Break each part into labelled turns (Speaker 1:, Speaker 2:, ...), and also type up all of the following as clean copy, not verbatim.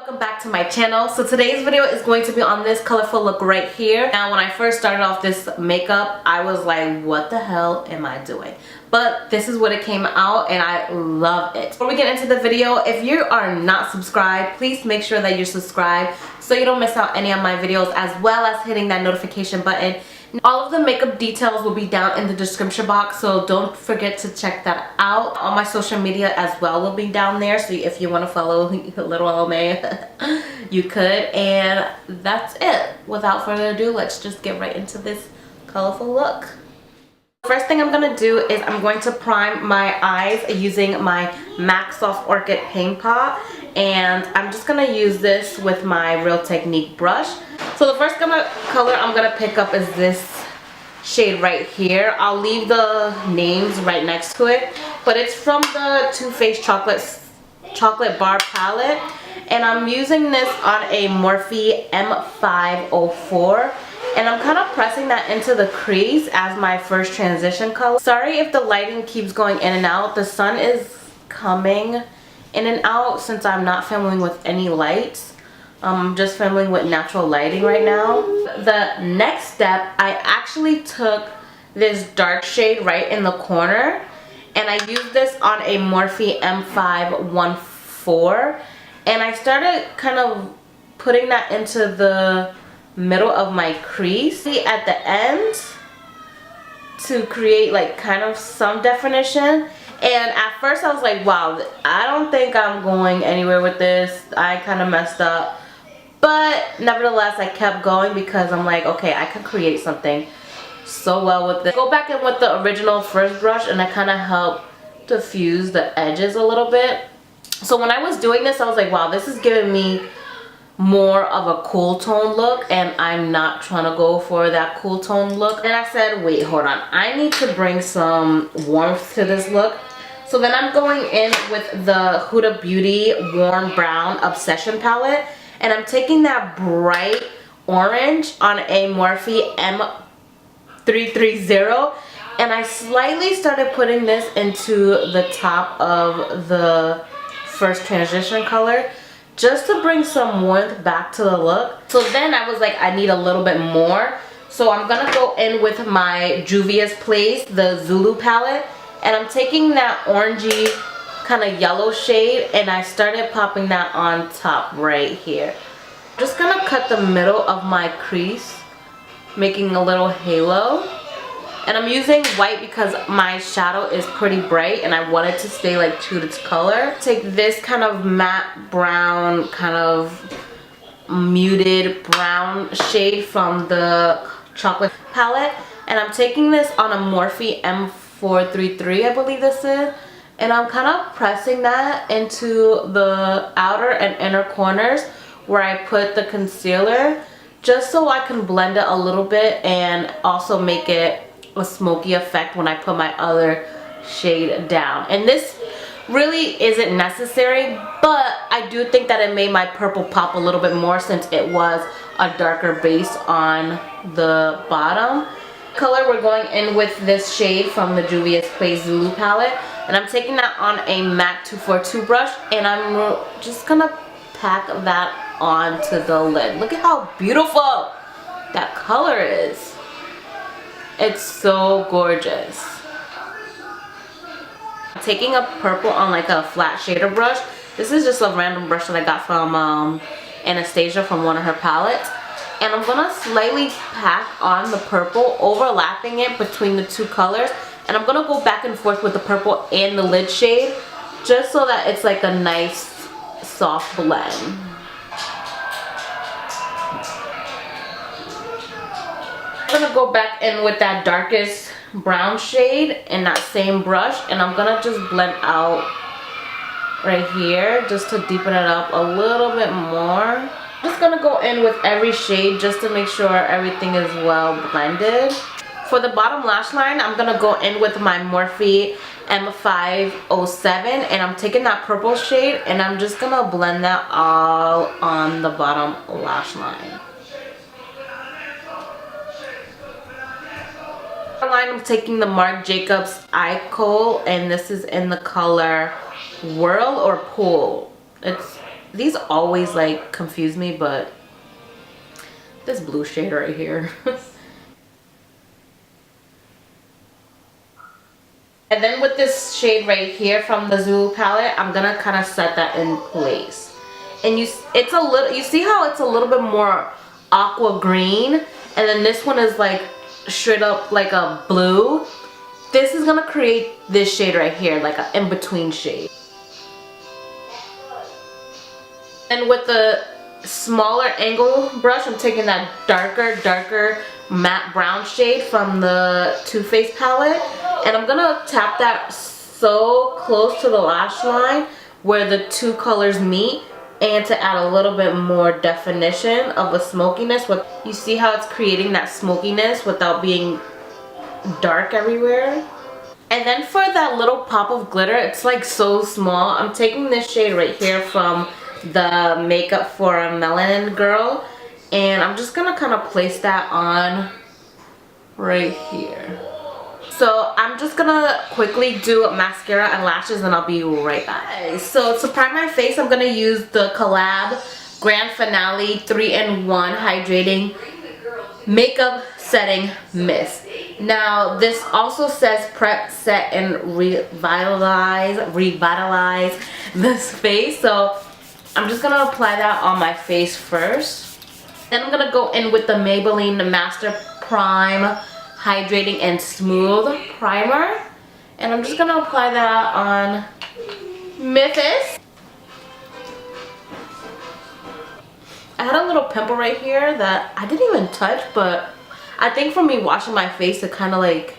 Speaker 1: Welcome back to my channel. So today's video is going to be on this colorful look right here. Now when I first started off this makeup, I was like, what the hell am I doing? But this is what it came out and I love it. Before we get into the video, if you are not subscribed, please make sure that you're subscribed so you don't miss out any of my videos, as well as hitting that notification button. All of the makeup details will be down in the description box, so don't forget to check that out. All my social media as well will be down there, so if you want to follow little old May, you could. And that's it. Without further ado, let's just get right into this colorful look. First thing I'm going to do is I'm going to prime my eyes using my MAC Soft Orchid Paint Pot, and I'm just going to use this with my Real Technique brush. So the first color I'm going to pick up is this shade right here. I'll leave the names right next to it, but it's from the Too Faced Chocolate Bar Palette, and I'm using this on a Morphe M504. And I'm kind of pressing that into the crease as my first transition color. Sorry if the lighting keeps going in and out. The sun is coming in and out since I'm not filming with any lights. I'm just filming with natural lighting right now. The next step, I actually took this dark shade right in the corner, and I used this on a Morphe M514. And I started kind of putting that into the middle of my crease at the end to create like kind of some definition. And at first I was like, wow, I don't think I'm going anywhere with this. I kind of messed up, but nevertheless I kept going because I'm like, okay, I could create something so well with this. Go back in with the original first brush and I kind of helped diffuse the edges a little bit. So when I was doing this, I was like, wow, this is giving me more of a cool tone look, and I'm not trying to go for that cool tone look. And I said, wait, hold on, I need to bring some warmth to this look. So then I'm going in with the Huda Beauty Warm Brown Obsession palette, and I'm taking that bright orange on a Morphe M330, and I slightly started putting this into the top of the first transition color, just to bring some warmth back to the look. So then I was like, I need a little bit more. So I'm gonna go in with my Juvia's Place, the Zulu palette, and I'm taking that orangey kind of yellow shade, and I started popping that on top right here. Just gonna cut the middle of my crease, making a little halo. And I'm using white because my shadow is pretty bright and I want it to stay like true to its color. Take this kind of matte brown, kind of muted brown shade from the chocolate palette, and I'm taking this on a Morphe M433, I believe this is, and I'm kind of pressing that into the outer and inner corners where I put the concealer, just so I can blend it a little bit and also make it a smoky effect when I put my other shade down. And this really isn't necessary, but I do think that it made my purple pop a little bit more since it was a darker base on the bottom. Color, we're going in with this shade from the Juvia's Place Zulu palette, and I'm taking that on a MAC 242 brush, and I'm just gonna pack that onto the lid. Look at how beautiful that color is. It's so gorgeous. I'm taking a purple on like a flat shader brush. This is just a random brush that I got from Anastasia from one of her palettes. And I'm gonna slightly pack on the purple, overlapping it between the two colors. And I'm gonna go back and forth with the purple and the lid shade, just so that it's like a nice soft blend. I'm gonna go back in with that darkest brown shade in that same brush, and I'm gonna just blend out right here just to deepen it up a little bit more. I'm just gonna go in with every shade just to make sure everything is well blended. For the bottom lash line, I'm gonna go in with my Morphe M507, and I'm taking that purple shade and I'm just gonna blend that all on the bottom lash line. I'm taking the Marc Jacobs Eye Kohl, and this is in the color Whirl or Pool. It's these always like confuse me, but this blue shade right here. And then with this shade right here from the ZULU palette, I'm gonna kind of set that in place. And you see how it's a little bit more aqua green, and then this one is like straight up like a blue. This is gonna create this shade right here, like an in-between shade. And with the smaller angle brush, I'm taking that darker matte brown shade from the Too Faced palette, and I'm gonna tap that so close to the lash line where the two colors meet, and to add a little bit more definition of a smokiness. You see how it's creating that smokiness without being dark everywhere. And then for that little pop of glitter, it's like so small. I'm taking this shade right here from the Makeup for a Melanin girl, and I'm just gonna kind of place that on right here. So I'm just gonna quickly do mascara and lashes, and I'll be right back. Okay, so to prime my face, I'm gonna use the COL-LOB Grand Finale 3-in-1 Hydrating Makeup Setting Mist. Now this also says prep, set, and revitalize this face. So I'm just gonna apply that on my face first. Then I'm gonna go in with the Maybelline Master Prime Hydrating and Smooth Primer, and I'm just gonna apply that on Memphis. I had a little pimple right here that I didn't even touch, but I think from me washing my face it kind of like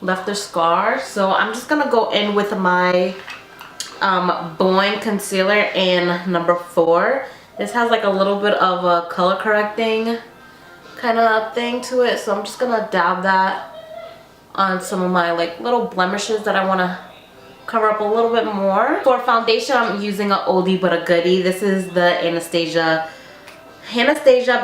Speaker 1: left a scar. So I'm just gonna go in with my BOI-ING concealer in number 4. This has like a little bit of a color correcting kind of thing to it, so I'm just gonna dab that on some of my like little blemishes that I want to cover up a little bit more. For foundation, I'm using an oldie but a goodie. This is the Anastasia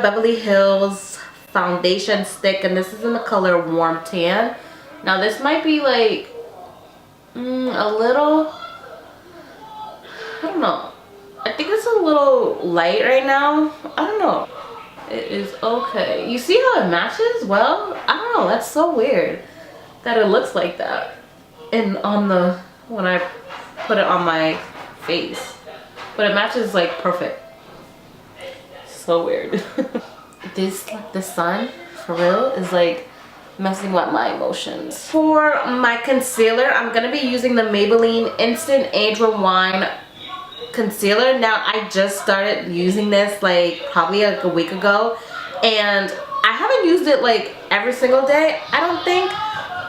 Speaker 1: Beverly Hills foundation stick, and this is in the color Warm Tan. Now this might be like a little, I don't know, I think it's a little light right now. I don't know. It is okay. You see how it matches well? I don't know, that's so weird that it looks like that and when I put it on my face, but it matches like perfect. So weird. The sun for real is like messing with my emotions. For my concealer, I'm gonna be using the Maybelline Instant Age Rewind concealer. Now I just started using this like probably like a week ago, and I haven't used it like every single day, I don't think,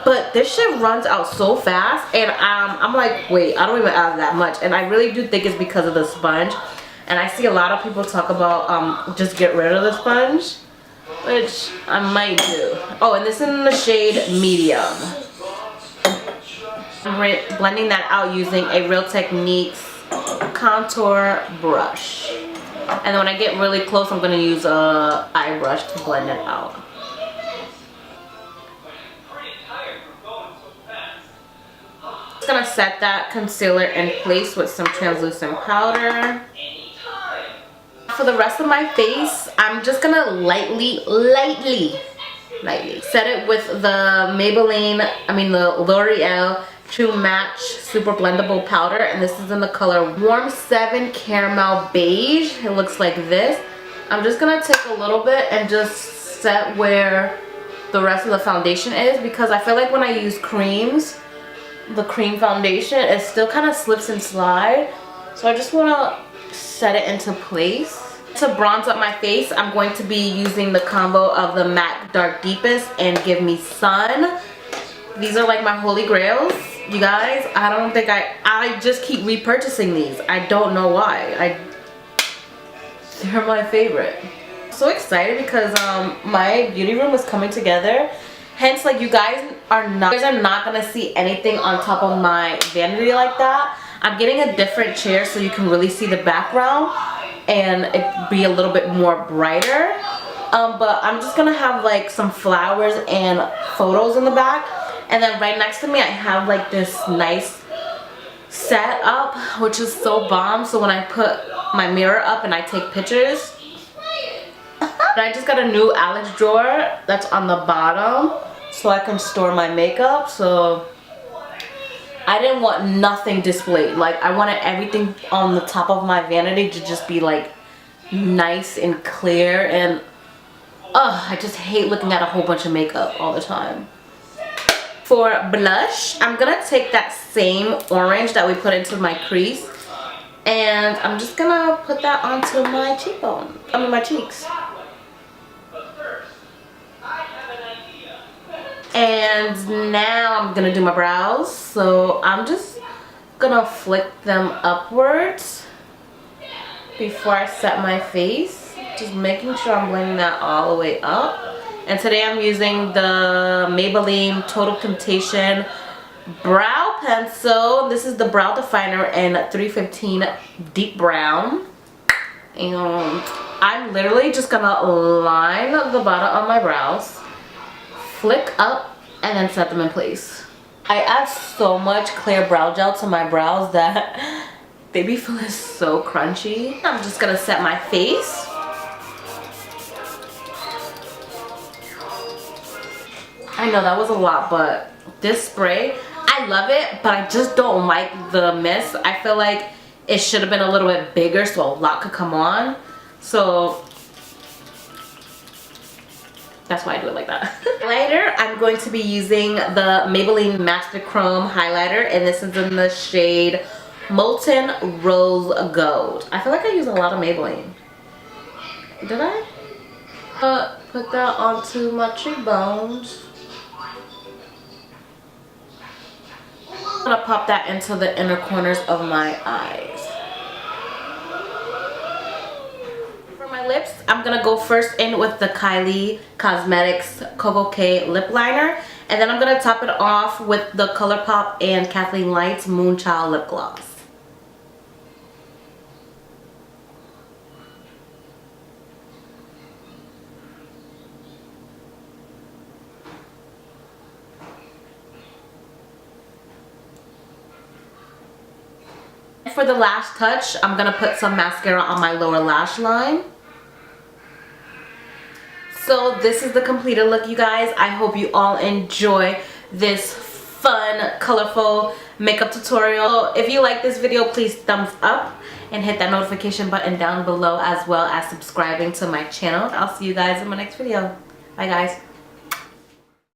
Speaker 1: but this shit runs out so fast, and I'm like, wait, I don't even add that much, and I really do think it's because of the sponge. And I see a lot of people talk about just get rid of the sponge, which I might do. Oh, and this is in the shade medium. I'm blending that out using a Real Techniques contour brush, and then when I get really close, I'm going to use a eye brush to blend it out. Just going to set that concealer in place with some translucent powder. For the rest of my face, I'm just going to lightly set it with the the L'Oreal True Match Super Blendable Powder, and this is in the color Warm 7 Caramel Beige. It looks like this. I'm just gonna take a little bit and just set where the rest of the foundation is, because I feel like when I use creams, the cream foundation, it still kind of slips and slides. So I just want to set it into place. To bronze up my face, I'm going to be using the combo of the MAC Dark Deepest and Give Me Sun. These are like my holy grails, you guys. I don't think I just keep repurchasing these. I don't know why. They're my favorite. I'm so excited because my beauty room is coming together. Hence, like, you guys are not gonna see anything on top of my vanity like that. I'm getting a different chair so you can really see the background and it be a little bit more brighter. But I'm just gonna have like some flowers and photos in the back. And then right next to me I have like this nice setup, which is so bomb. So when I put my mirror up and I take pictures. But I just got a new Alex drawer that's on the bottom so I can store my makeup. So I didn't want nothing displayed. Like, I wanted everything on the top of my vanity to just be like nice and clear. And I just hate looking at a whole bunch of makeup all the time. For blush, I'm gonna take that same orange that we put into my crease, and I'm just gonna put that onto my cheekbone. I mean my cheeks. And now I'm gonna do my brows. So I'm just gonna flick them upwards before I set my face. Just making sure I'm blending that all the way up. And today I'm using the Maybelline Total Temptation Brow Pencil. This is the Brow Definer in 315 Deep Brown. And I'm literally just gonna line the bottom of my brows, flick up, and then set them in place. I add so much clear brow gel to my brows that they be feeling so crunchy. I'm just gonna set my face. I know that was a lot, but this spray, I love it, but I just don't like the mist. I feel like it should have been a little bit bigger so a lot could come on. So that's why I do it like that. Highlighter, I'm going to be using the Maybelline Master Chrome highlighter, and this is in the shade Molten Rose Gold. I feel like I use a lot of Maybelline. Did I? Put that onto my cheekbones. I'm gonna pop that into the inner corners of my eyes. For my lips, I'm gonna go first in with the KYLIE Cosmetics COCO lip liner, and then I'm gonna top it off with the ColourPop and Kathleen Light's Moonchild lip gloss. For the lash touch, I'm gonna put some mascara on my lower lash line. So this is the completed look, you guys. I hope you all enjoy this fun, colorful makeup tutorial. If you like this video, please thumbs up and hit that notification button down below, as well as subscribing to my channel. I'll see you guys in my next video. Bye guys.